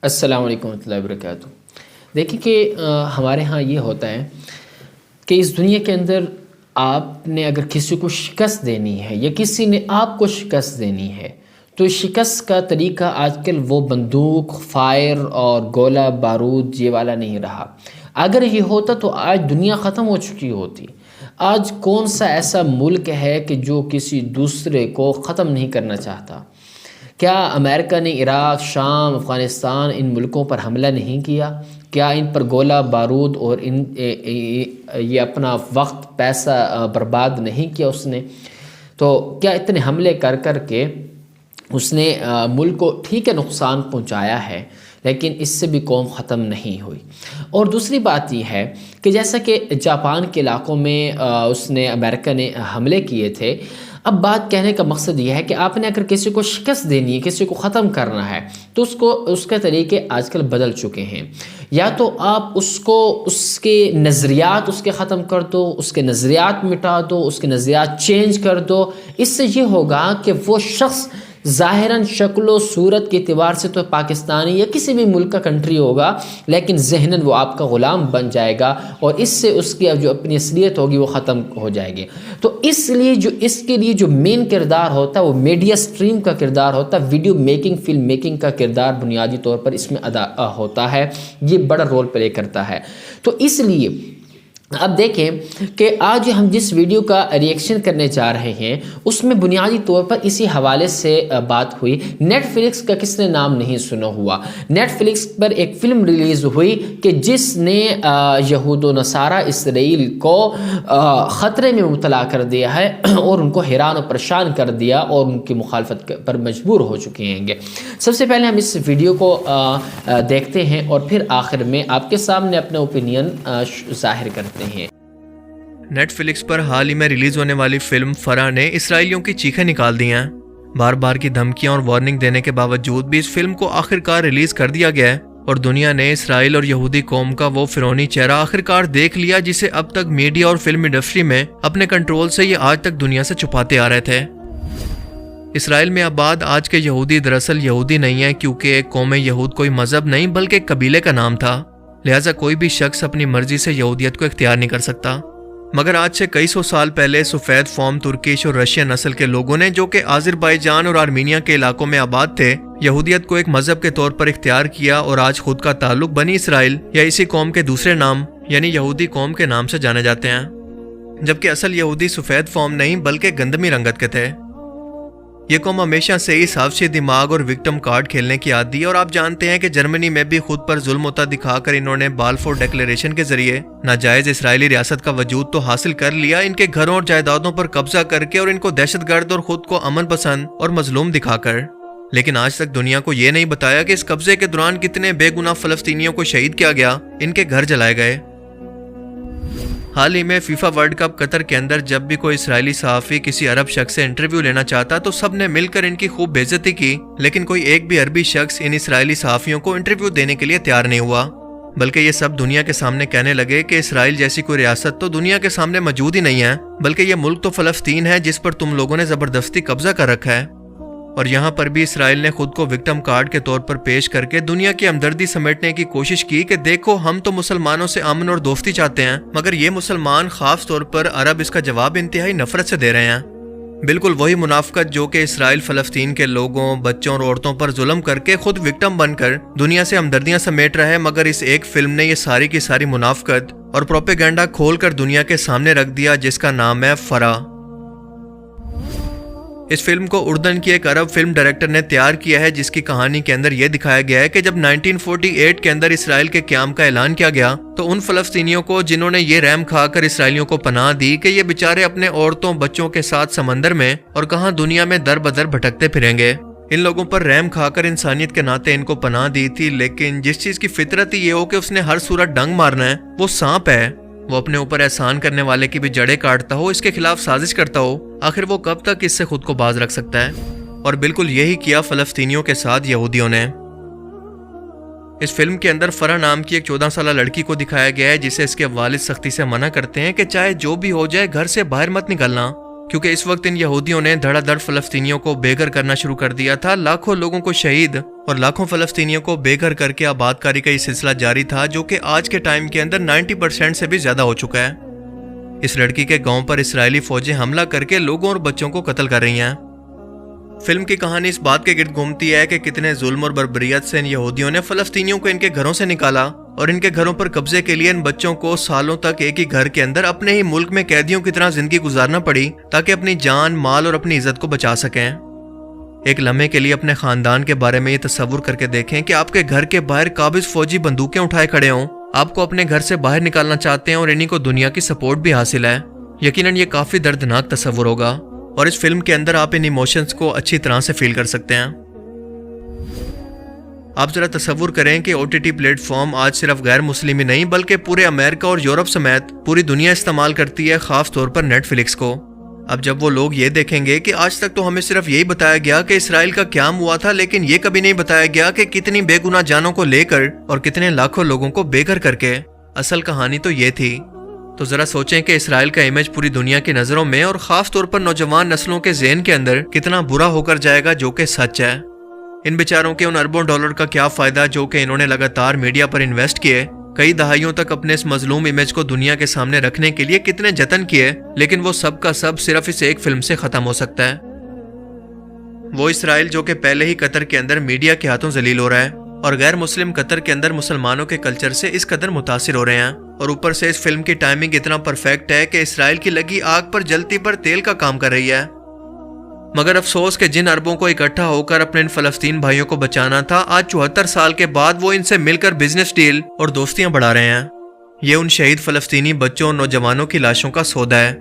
السلام علیکم ورحمۃ اللہ وبرکاتہ۔ دیکھیں کہ ہمارے ہاں یہ ہوتا ہے کہ اس دنیا کے اندر آپ نے اگر کسی کو شکست دینی ہے یا کسی نے آپ کو شکست دینی ہے تو شکست کا طریقہ آج کل وہ بندوق، فائر اور گولہ بارود یہ والا نہیں رہا۔ اگر یہ ہوتا تو آج دنیا ختم ہو چکی ہوتی۔ آج کون سا ایسا ملک ہے کہ جو کسی دوسرے کو ختم نہیں کرنا چاہتا؟ کیا امریکہ نے عراق، شام، افغانستان ان ملکوں پر حملہ نہیں کیا؟ کیا ان پر گولہ بارود اور یہ اپنا وقت پیسہ برباد نہیں کیا اس نے؟ تو کیا اتنے حملے کر کر کے اس نے ملک کو ٹھیک ہے نقصان پہنچایا ہے، لیکن اس سے بھی قوم ختم نہیں ہوئی۔ اور دوسری بات یہ ہے کہ جیسا کہ جاپان کے علاقوں میں امریکہ نے حملے کیے تھے، اب بات کہنے کا مقصد یہ ہے کہ آپ نے اگر کسی کو شکست دینی ہے، کسی کو ختم کرنا ہے، تو اس کے طریقے آج کل بدل چکے ہیں۔ یا تو آپ اس کے نظریات اس کے ختم کر دو، اس کے نظریات مٹا دو، اس کے نظریات چینج کر دو۔ اس سے یہ ہوگا کہ وہ شخص ظاہراً شکل و صورت کے اعتبار سے تو پاکستانی یا کسی بھی ملک کا کنٹری ہوگا، لیکن ذہناً وہ آپ کا غلام بن جائے گا، اور اس سے اس کی جو اپنی اصلیت ہوگی وہ ختم ہو جائے گی۔ تو اس کے لیے جو مین کردار ہوتا ہے وہ میڈیا سٹریم کا کردار ہوتا ہے، ویڈیو میکنگ، فلم میکنگ کا کردار بنیادی طور پر اس میں ادا ہوتا ہے، یہ بڑا رول پلے کرتا ہے۔ تو اس لیے اب دیکھیں کہ آج ہم جس ویڈیو کا ریئیکشن کرنے جا رہے ہیں اس میں بنیادی طور پر اسی حوالے سے بات ہوئی۔ نیٹ فلکس کا کس نے نام نہیں سنا ہوا؟ نیٹ فلکس پر ایک فلم ریلیز ہوئی کہ جس نے یہود و نصارہ اسرائیل کو خطرے میں مبتلا کر دیا ہے اور ان کو حیران و پریشان کر دیا اور ان کی مخالفت پر مجبور ہو چکے ہیں گے۔ سب سے پہلے ہم اس ویڈیو کو دیکھتے ہیں اور پھر آخر میں آپ کے سامنے اپنا اوپینین ظاہر کرتے ہیں۔ نیٹ فلکس پر حال ہی میں ریلیز ہونے والی فلم فرا نے اسرائیلیوں کی چیخیں نکال دی ہیں۔ بار بار کی دھمکیاں اور وارننگ دینے کے باوجود بھی اس فلم کو آخرکار ریلیز کر دیا گیا ہے، اور دنیا نے اسرائیل اور یہودی قوم کا وہ فرعونی چہرہ آخرکار دیکھ لیا جسے اب تک میڈیا اور فلم انڈسٹری میں اپنے کنٹرول سے یہ آج تک دنیا سے چھپاتے آ رہے تھے۔ اسرائیل میں آباد آج کے یہودی دراصل یہودی نہیں ہیں، کیونکہ ایک قوم یہود کوئی مذہب نہیں بلکہ ایک قبیلے کا نام تھا، لہٰذا کوئی بھی شخص اپنی مرضی سے یہودیت کو اختیار نہیں کر سکتا۔ مگر آج سے کئی سو سال پہلے سفید فام ترکش اور رشین نسل کے لوگوں نے، جو کہ آذربائیجان اور آرمینیا کے علاقوں میں آباد تھے، یہودیت کو ایک مذہب کے طور پر اختیار کیا اور آج خود کا تعلق بنی اسرائیل یا اسی قوم کے دوسرے نام یعنی یہودی قوم کے نام سے جانے جاتے ہیں، جبکہ اصل یہودی سفید فام نہیں بلکہ گندمی رنگت کے تھے۔ یہ قوم ہمیشہ سے ہی صافشی دماغ اور وکٹم کارڈ کھیلنے کی عادی ہے، اور آپ جانتے ہیں کہ جرمنی میں بھی خود پر ظلم ہوتا دکھا کر انہوں نے بالفور ڈیکلیریشن کے ذریعے ناجائز اسرائیلی ریاست کا وجود تو حاصل کر لیا، ان کے گھروں اور جائیدادوں پر قبضہ کر کے اور ان کو دہشت گرد اور خود کو امن پسند اور مظلوم دکھا کر۔ لیکن آج تک دنیا کو یہ نہیں بتایا کہ اس قبضے کے دوران کتنے بے گناہ فلسطینیوں کو شہید کیا گیا، ان کے گھر جلائے گئے۔ حال ہی میں فیفا ورلڈ کپ قطر کے اندر جب بھی کوئی اسرائیلی صحافی کسی عرب شخص سے انٹرویو لینا چاہتا تو سب نے مل کر ان کی خوب بے عزتی کی، لیکن کوئی ایک بھی عربی شخص ان اسرائیلی صحافیوں کو انٹرویو دینے کے لیے تیار نہیں ہوا، بلکہ یہ سب دنیا کے سامنے کہنے لگے کہ اسرائیل جیسی کوئی ریاست تو دنیا کے سامنے موجود ہی نہیں ہے، بلکہ یہ ملک تو فلسطین ہے جس پر تم لوگوں نے زبردستی قبضہ کر رکھا ہے۔ اور یہاں پر بھی اسرائیل نے خود کو وکٹم کارڈ کے طور پر پیش کر کے دنیا کی ہمدردی سمیٹنے کی کوشش کی کہ دیکھو ہم تو مسلمانوں سے امن اور دوستی چاہتے ہیں، مگر یہ مسلمان خاص طور پر عرب اس کا جواب انتہائی نفرت سے دے رہے ہیں۔ بالکل وہی منافقت جو کہ اسرائیل فلسطین کے لوگوں، بچوں اور عورتوں پر ظلم کر کے خود وکٹم بن کر دنیا سے ہمدردیاں سمیٹ رہا ہے، مگر اس ایک فلم نے یہ ساری کی ساری منافقت اور پروپیگنڈا کھول کر دنیا کے سامنے رکھ دیا، جس کا نام ہے فرا۔ اس فلم کو اردن کی ایک عرب فلم ڈائریکٹر نے تیار کیا ہے، جس کی کہانی کے اندر یہ دکھایا گیا ہے کہ جب 1948 کے اندر اسرائیل کے قیام کا اعلان کیا گیا تو ان فلسطینیوں کو جنہوں نے یہ رحم کھا کر اسرائیلیوں کو پناہ دی کہ یہ بیچارے اپنے عورتوں بچوں کے ساتھ سمندر میں اور کہاں دنیا میں در بدر بھٹکتے پھریں گے، ان لوگوں پر رحم کھا کر انسانیت کے ناطے ان کو پناہ دی تھی۔ لیکن جس چیز کی فطرت ہی یہ ہو کہ اس نے ہر صورت ڈنگ مارنا ہے، وہ سانپ ہے، وہ اپنے اوپر احسان کرنے والے کی بھی جڑیں کاٹتا ہو، اس کے خلاف سازش کرتا ہو، آخر وہ کب تک اس سے خود کو باز رکھ سکتا ہے؟ اور بالکل یہی کیا فلسطینیوں کے ساتھ یہودیوں نے۔ اس فلم کے اندر فرا نام کی ایک 14 سالہ لڑکی کو دکھایا گیا ہے، جسے اس کے والد سختی سے منع کرتے ہیں کہ چاہے جو بھی ہو جائے گھر سے باہر مت نکلنا، کیونکہ اس وقت ان یہودیوں نے دھڑا دھڑ فلسطینیوں کو بے گھر کرنا شروع کر دیا تھا. لاکھوں لوگوں کو شہید اور لاکھوں فلسطینیوں کو بے گھر کر کے آباد کاری کا یہ سلسلہ جاری تھا، جو کہ آج کے ٹائم کے اندر 90% سے بھی زیادہ ہو چکا ہے. اس لڑکی کے گاؤں پر اسرائیلی فوجیں حملہ کر کے لوگوں اور بچوں کو قتل کر رہی ہیں. فلم کی کہانی اس بات کے گرد گھومتی ہے کہ کتنے ظلم اور بربریت سے ان یہودیوں نے فلسطینیوں کو ان کے گھروں سے نکالا اور ان کے گھروں پر قبضے کے لیے ان بچوں کو سالوں تک ایک ہی گھر کے اندر اپنے ہی ملک میں قیدیوں کی طرح زندگی گزارنا پڑی تاکہ اپنی جان، مال اور اپنی عزت کو بچا سکیں. ایک لمحے کے لیے اپنے خاندان کے بارے میں یہ تصور کر کے دیکھیں کہ آپ کے گھر کے باہر قابض فوجی بندوقیں اٹھائے کھڑے ہوں، آپ کو اپنے گھر سے باہر نکالنا چاہتے ہیں اور انہی کو دنیا کی سپورٹ بھی حاصل ہے. یقیناً یہ کافی دردناک تصور ہوگا اور اس فلم کے اندر آپ ان ایموشنز کو اچھی طرح سے فیل کر سکتے ہیں. آپ ذرا تصور کریں کہ OTT پلیٹ فارم آج صرف غیر مسلم ہی نہیں بلکہ پورے امریکہ اور یورپ سمیت پوری دنیا استعمال کرتی ہے، خاص طور پر نیٹ فلکس کو. اب جب وہ لوگ یہ دیکھیں گے کہ آج تک تو ہمیں صرف یہی بتایا گیا کہ اسرائیل کا قیام ہوا تھا، لیکن یہ کبھی نہیں بتایا گیا کہ کتنی بے گناہ جانوں کو لے کر اور کتنے لاکھوں لوگوں کو بے گھر کر کے اصل کہانی تو یہ تھی. تو ذرا سوچیں کہ اسرائیل کا امیج پوری دنیا کی نظروں میں اور خاص طور پر نوجوان نسلوں کے ذہن کے اندر کتنا برا ہو کر جائے گا، جو کہ سچ ہے. ان بیچاروں کے ان اربوں ڈالر کا کیا فائدہ جو کہ انہوں نے لگاتار میڈیا پر انویسٹ کیے، کئی دہائیوں تک اپنے اس مظلوم امیج کو دنیا کے سامنے رکھنے کے لیے کتنے جتن کیے، لیکن وہ سب کا سب صرف اس ایک فلم سے ختم ہو سکتا ہے. وہ اسرائیل جو کہ پہلے ہی قطر کے اندر میڈیا کے ہاتھوں ذلیل ہو رہا ہے اور غیر مسلم قطر کے اندر مسلمانوں کے کلچر سے اس قدر متاثر ہو رہے ہیں، اور اوپر سے اس فلم کی ٹائمنگ اتنا پرفیکٹ ہے کہ اسرائیل کی لگی آگ پر جلتی پر تیل کا کام کر رہی ہے. مگر افسوس کہ جن اربوں کو اکٹھا ہو کر اپنے ان فلسطین بھائیوں کو بچانا تھا، آج 74 سال کے بعد وہ ان سے مل کر بزنس ڈیل اور دوستیاں بڑھا رہے ہیں. یہ ان شہید فلسطینی بچوں اور نوجوانوں کی لاشوں کا سودا ہے.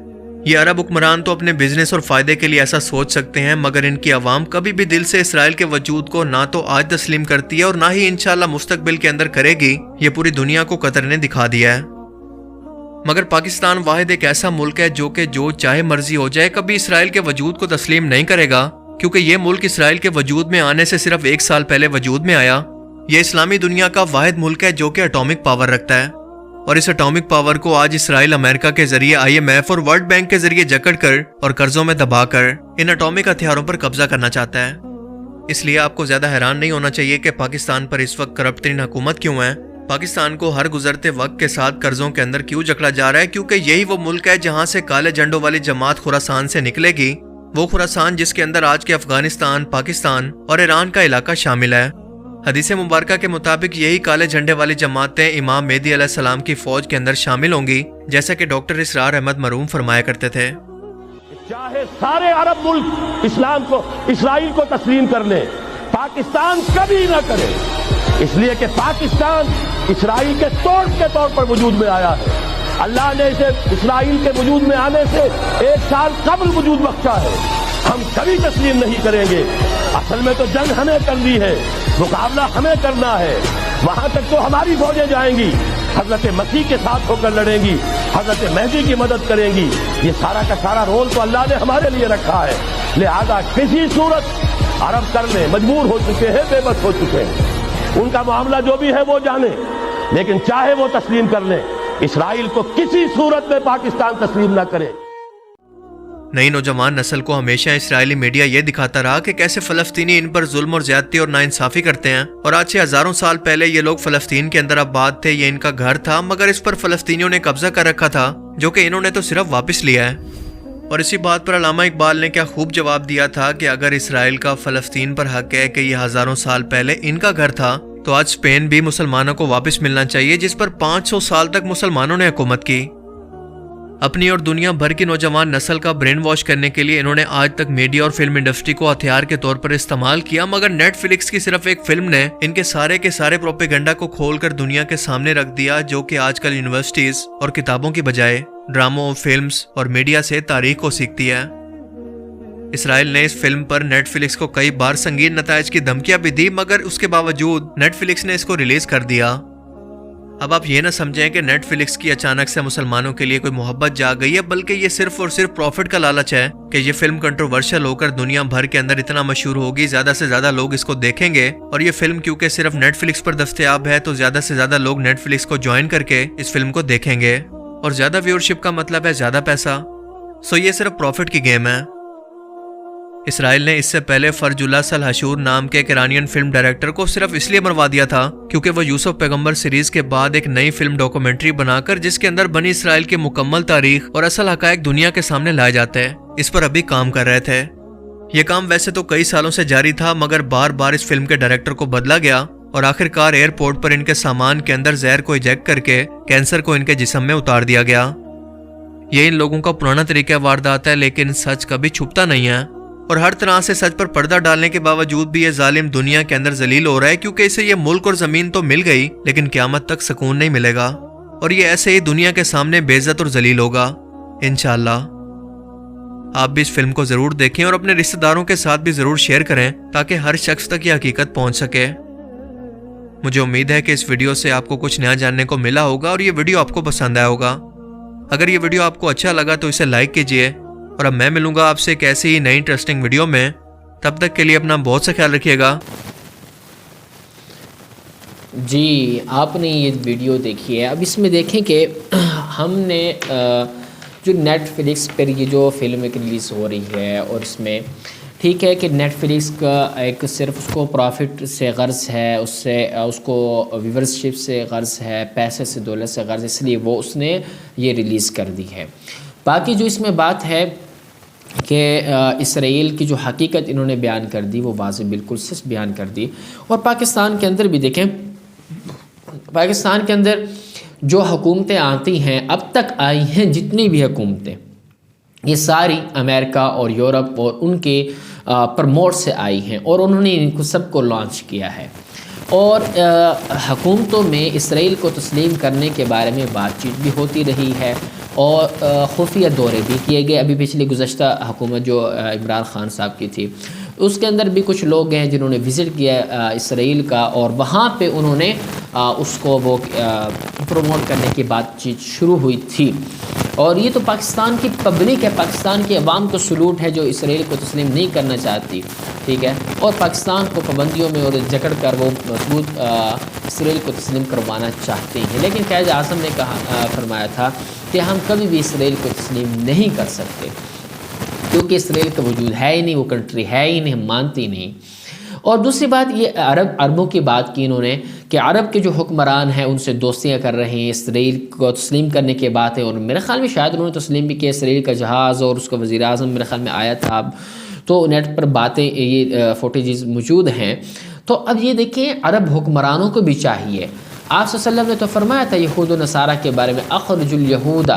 یہ عرب حکمران تو اپنے بزنس اور فائدے کے لیے ایسا سوچ سکتے ہیں، مگر ان کی عوام کبھی بھی دل سے اسرائیل کے وجود کو نہ تو آج تسلیم کرتی ہے اور نہ ہی انشاءاللہ مستقبل کے اندر کرے گی. یہ پوری دنیا کو قطر نے دکھا دیا ہے. مگر پاکستان واحد ایک ایسا ملک ہے جو کہ جو چاہے مرضی ہو جائے کبھی اسرائیل کے وجود کو تسلیم نہیں کرے گا، کیونکہ یہ ملک اسرائیل کے وجود میں آنے سے صرف 1 سال پہلے وجود میں آیا. یہ اسلامی دنیا کا واحد ملک ہے جو کہ اٹامک پاور رکھتا ہے، اور اس اٹامک پاور کو آج اسرائیل امریکہ کے ذریعے IMF اور ورلڈ بینک کے ذریعے جکڑ کر اور قرضوں میں دبا کر ان اٹامک ہتھیاروں پر قبضہ کرنا چاہتا ہے. اس لیے آپ کو زیادہ حیران نہیں ہونا چاہیے کہ پاکستان پر اس وقت کرپٹ ترین حکومت کیوں ہے. پاکستان کو ہر گزرتے وقت کے ساتھ قرضوں کے اندر کیوں جکڑا جا رہا ہے، کیونکہ یہی وہ ملک ہے جہاں سے کالے جھنڈوں والی جماعت خراسان سے نکلے گی. وہ خراسان جس کے اندر آج کے افغانستان، پاکستان اور ایران کا علاقہ شامل ہے. حدیث مبارکہ کے مطابق یہی کالے جھنڈے والی جماعتیں امام مہدی علیہ السلام کی فوج کے اندر شامل ہوں گی، جیسا کہ ڈاکٹر اسرار احمد مرحوم فرمایا کرتے تھے. چاہے سارے عرب ملک اسرائیل کو تسلیم کر لیں، پاکستان کبھی نہ کرے، اس لیے کہ پاکستان اسرائیل کے توڑ کے طور پر وجود میں آیا ہے. اللہ نے اسے اسرائیل کے وجود میں آنے سے 1 سال قبل وجود بخشا ہے. ہم کبھی تسلیم نہیں کریں گے. اصل میں تو جنگ ہمیں کرنی ہے، مقابلہ ہمیں کرنا ہے. وہاں تک تو ہماری فوجیں جائیں گی، حضرت مسیح کے ساتھ ہو کر لڑیں گی، حضرت مہدی کی مدد کریں گی. یہ سارا کا سارا رول تو اللہ نے ہمارے لیے رکھا ہے. لہذا کسی صورت عرب کرنے مجبور ہو چکے ہیں، بے بس ہو چکے ہیں. ان کا معاملہ جو بھی ہے وہ جانے، لیکن چاہے وہ تسلیم کر لیں، اسرائیل کو کسی صورت میں پاکستان تسلیم نہ کرے. نئی نوجوان نسل کو ہمیشہ اسرائیلی میڈیا یہ دکھاتا رہا کہ کیسے فلسطینی ان پر ظلم اور زیادتی اور ناانصافی کرتے ہیں، اور آج سے ہزاروں سال پہلے یہ لوگ فلسطین کے اندر آباد تھے، یہ ان کا گھر تھا، مگر اس پر فلسطینیوں نے قبضہ کر رکھا تھا، جو کہ انہوں نے تو صرف واپس لیا ہے. اور اسی بات پر علامہ اقبال نے کیا خوب جواب دیا تھا کہ اگر اسرائیل کا فلسطین پر حق ہے کہ یہ ہزاروں سال پہلے ان کا گھر تھا، تو آج اسپین بھی مسلمانوں کو واپس ملنا چاہیے جس پر 500 سال تک مسلمانوں نے حکومت کی. اپنی اور دنیا بھر کی نوجوان نسل کا برین واش کرنے کے لیے انہوں نے آج تک میڈیا اور فلم انڈسٹری کو ہتھیار کے طور پر استعمال کیا، مگر نیٹ فلکس کی صرف ایک فلم نے ان کے سارے پروپیگنڈا کو کھول کر دنیا کے سامنے رکھ دیا، جو کہ آج کل یونیورسٹیز اور کتابوں کی بجائے ڈراموں، فلمز اور میڈیا سے تاریخ کو سیکھتی ہے. اسرائیل نے اس فلم پر نیٹ فلکس کو کئی بار سنگین نتائج کی دھمکیاں بھی دی، مگر اس کے باوجود نیٹ فلکس نے اس کو ریلیز کر دیا. اب آپ یہ نہ سمجھیں کہ نیٹ فلکس کی اچانک سے مسلمانوں کے لیے کوئی محبت جا گئی ہے، بلکہ یہ صرف اور صرف پروفٹ کا لالچ ہے کہ یہ فلم کنٹروورشل ہو کر دنیا بھر کے اندر اتنا مشہور ہوگی، زیادہ سے زیادہ لوگ اس کو دیکھیں گے، اور یہ فلم کیونکہ صرف نیٹ فلکس پر دستیاب ہے تو زیادہ سے زیادہ لوگ نیٹ فلکس کو جوائن کر کے اس فلم کو دیکھیں گے، اور زیادہ ویورشپ کا مطلب ہے زیادہ پیسہ. سو یہ صرف پروفٹ کی گیم ہے۔ اسرائیل نے اس سے پہلے فرج اللہ سلحشور نام کے ایک ایرانین فلم ڈائریکٹر کو صرف اس لیے مروا دیا تھا کیونکہ وہ یوسف پیغمبر سیریز کے بعد ایک نئی فلم ڈاکومنٹری بنا کر جس کے اندر بنی اسرائیل کی مکمل تاریخ اور اصل حقائق دنیا کے سامنے لائے جاتے ہیں، اس پر ابھی کام کر رہے تھے۔ یہ کام ویسے تو کئی سالوں سے جاری تھا، مگر بار بار اس فلم کے ڈائریکٹر کو بدلا گیا اور آخر کار ایئرپورٹ پر ان کے سامان کے اندر زہر کو ایجیکٹ کر کے کینسر کو ان کے جسم میں اتار دیا گیا۔ یہ ان لوگوں کا پرانا طریقہ واردات ہے، لیکن سچ کبھی چھپتا نہیں ہے، اور ہر طرح سے سچ پر پردہ ڈالنے کے باوجود بھی یہ ظالم دنیا کے اندر ذلیل ہو رہا ہے، کیونکہ اسے یہ ملک اور زمین تو مل گئی لیکن قیامت تک سکون نہیں ملے گا، اور یہ ایسے ہی دنیا کے سامنے بے عزت اور ذلیل ہوگا انشاءاللہ۔ آپ بھی اس فلم کو ضرور دیکھیں اور اپنے رشتہ داروں کے ساتھ بھی ضرور شیئر کریں تاکہ ہر شخص تک یہ حقیقت پہنچ سکے۔ مجھے امید ہے کہ اس ویڈیو سے آپ کو کچھ نیا جاننے کو ملا ہوگا اور یہ ویڈیو آپ کو پسند آیا ہوگا۔ اگر یہ ویڈیو آپ کو اچھا لگا تو اسے لائک کیجئے، اور اب میں ملوں گا آپ سے ایک ایسی ہی نئی انٹرسٹنگ ویڈیو میں۔ تب تک کے لیے اپنا بہت سا خیال رکھیے گا۔ جی آپ نے یہ ویڈیو دیکھی ہے، اب اس میں دیکھیں کہ ہم نے جو نیٹ فلکس پر یہ جو فلم ایک ریلیز ہو رہی ہے، اور اس میں ٹھیک ہے کہ نیٹ فلکس کا ایک صرف اس کو پروفٹ سے غرض ہے، اس کو ویورشپ سے غرض ہے، پیسے سے دولت سے غرض، اس لیے وہ اس نے یہ ریلیز کر دی ہے۔ باقی جو اس میں بات ہے کہ اسرائیل کی جو حقیقت انہوں نے بیان کر دی وہ واضح بالکل سچ بیان کر دی، اور پاکستان کے اندر بھی دیکھیں، پاکستان کے اندر جو حکومتیں آتی ہیں اب تک آئی ہیں، جتنی بھی حکومتیں، یہ ساری امریکہ اور یورپ اور ان کے پرموٹ سے آئی ہیں، اور انہوں نے ان کو سب کو لانچ کیا ہے، اور حکومتوں میں اسرائیل کو تسلیم کرنے کے بارے میں بات چیت بھی ہوتی رہی ہے، اور خفیہ دورے بھی کیے گئے۔ ابھی پچھلی گزشتہ حکومت جو عمران خان صاحب کی تھی، اس کے اندر بھی کچھ لوگ ہیں جنہوں نے وزٹ کیا اسرائیل کا، اور وہاں پہ انہوں نے اس کو وہ پروموٹ کرنے کی بات چیت شروع ہوئی تھی۔ اور یہ تو پاکستان کی پبلک ہے، پاکستان کی عوام کو سلوٹ ہے جو اسرائیل کو تسلیم نہیں کرنا چاہتی، ٹھیک ہے، اور پاکستان کو پابندیوں میں اور جکڑ کر وہ مضبوط اسرائیل کو تسلیم کروانا چاہتے ہیں۔ لیکن قائد اعظم نے فرمایا تھا کہ ہم کبھی بھی اسرائیل کو تسلیم نہیں کر سکتے، کیونکہ اسرائیل کا وجود ہے ہی نہیں، وہ کنٹری ہے ہی نہیں، ہم مانتے ہی نہیں۔ اور دوسری بات یہ عربوں کی بات کی انہوں نے کہ عرب کے جو حکمران ہیں ان سے دوستیاں کر رہے ہیں، اسرائیل کو تسلیم کرنے کے بات ہے، اور میرے خیال میں شاید انہوں نے تسلیم بھی کیا، اسرائیل کا جہاز اور اس کا وزیر اعظم میرے خیال میں آیا تھا، تو نیٹ پر باتیں یہ فوٹیجز موجود ہیں۔ تو اب یہ دیکھیں عرب حکمرانوں کو بھی چاہیے، آپ صلی اللہ علیہ وسلم نے تو فرمایا تھا یہود و نصارہ کے بارے میں، اخرج الیہود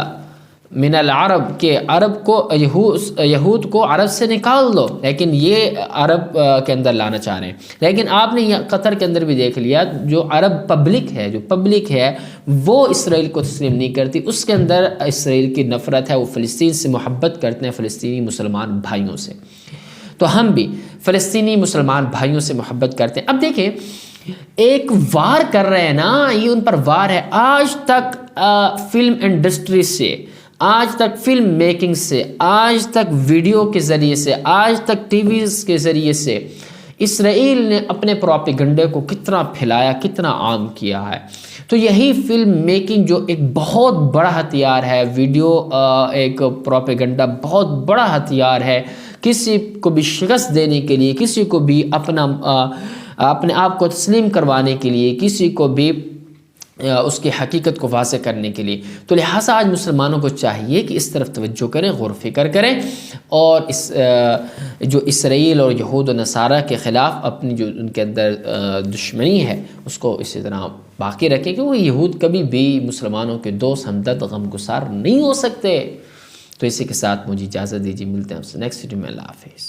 من العرب، کہ عرب کو یہود کو عرب سے نکال دو، لیکن یہ عرب کے اندر لانا چاہ رہے ہیں۔ لیکن آپ نے قطر کے اندر بھی دیکھ لیا، جو عرب پبلک ہے وہ اسرائیل کو تسلیم نہیں کرتی، اس کے اندر اسرائیل کی نفرت ہے، وہ فلسطین سے محبت کرتے ہیں، فلسطینی مسلمان بھائیوں سے۔ تو ہم بھی فلسطینی مسلمان بھائیوں سے محبت کرتے ہیں۔ اب دیکھیں ایک وار کر رہے ہیں نا، یہ ان پر وار ہے۔ آج تک فلم انڈسٹری سے، آج تک فلم میکنگ سے، آج تک ویڈیو کے ذریعے سے، آج تک ٹی ویز کے ذریعے سے اسرائیل نے اپنے پروپیگنڈے کو کتنا پھیلایا، کتنا عام کیا ہے۔ تو یہی فلم میکنگ جو ایک بہت بڑا ہتھیار ہے، ویڈیو ایک پروپیگنڈا بہت بڑا ہتھیار ہے، کسی کو بھی شکست دینے کے لیے، کسی کو بھی اپنے آپ کو تسلیم کروانے کے لیے، کسی کو بھی اس کی حقیقت کو واضح کرنے کے لیے۔ تو لہٰذا آج مسلمانوں کو چاہیے کہ اس طرف توجہ کریں، غور و فکر کریں، اور جو اسرائیل اور یہود و نصارہ کے خلاف اپنی جو ان کے اندر دشمنی ہے اس کو اسی طرح باقی رکھیں، کہ وہ یہود کبھی بھی مسلمانوں کے دوست، ہمدرد، غمگسار نہیں ہو سکتے۔ تو اسی کے ساتھ مجھے اجازت دیجیے، ملتے ہیں آپ سے نیکسٹ ویڈیو میں۔ اللہ حافظ۔